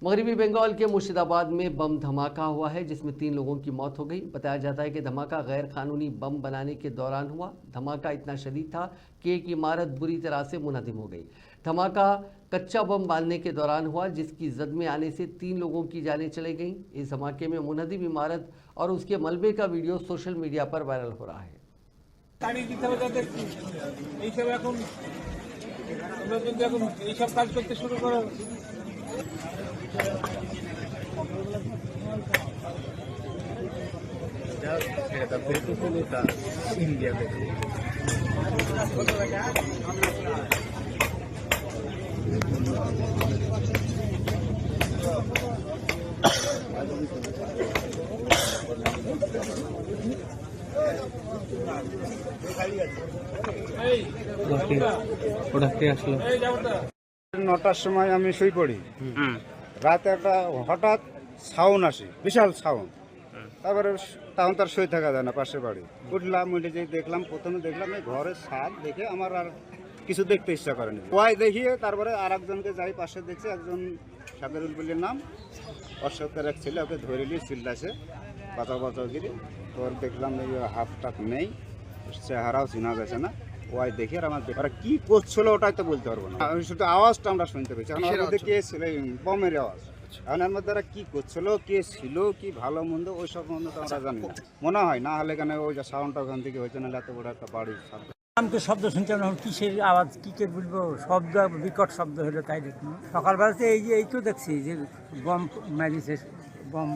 मगरबी बंगाल के मुर्शिदाबाद में बम धमाका हुआ है जिसमें 3 लोगों की मौत हो गई। बताया जाता है कि धमाका गैर कानूनी बम बनाने के दौरान हुआ। धमाका इतना शदीद था कि एक इमारत बुरी तरह से मुनहदिम हो गई। धमाका कच्चा बम बांधने के दौरान हुआ जिसकी जद में आने से 3 लोगों की जानें चली गईं। इस धमाके में मुनहदिम इमारत और उसके मलबे का वीडियो सोशल मीडिया पर वायरल हो रहा है। নটার সময় আমি শুই পড়ি। রাতে একটা হঠাৎ সাউন্ড আসে, বিশাল সাউন্ড। তারপরে তখন তার শুয়ে থাকা যায় না, পাশে বাড়ি উঠলাম, উঠে যে দেখলাম, প্রথমে দেখলাম এই ঘরের ছাদ দেখে আমার আর কিছু দেখতে ইচ্ছা করেনি। ওয়াই দেখিয়ে তারপরে আর একজনকে যাই পাশে দেখছি, একজন সাগরুল বলির নাম, অশোকের এক ছেলে, ওকে ধরে নিয়ে চিল্লাছে বাঁচাও বাঁচাও গিয়ে। তোর দেখলাম এই হাফটাক নেই, চেহারাও চেনা যাচ্ছে না। ওয়াই দেখে আর আমার ওরা কি করছিল ওটাই তো বলতে পারবো না, শুধু আওয়াজটা আমরা শুনতে পেয়েছি। কে ছিল বমের আওয়াজ, এখন এর মধ্যে কি করছিল, কে ছিল, কি ভালো মন্দ ওই সব মন্দ তো আমরা জানি না। মনে হয় না হলে কেন ওই যে সাউন্ডটা ওখান থেকে হয়েছে, না এত বড় একটা বাড়ি আমি তো শব্দ শুনছিলাম, এখন কিসের আওয়াজ, কী কে বলবো, শব্দ বিকট শব্দ হলো তাই দেখুন। সকালবেলাতে এই তো দেখছি যে বম মারিছে, বম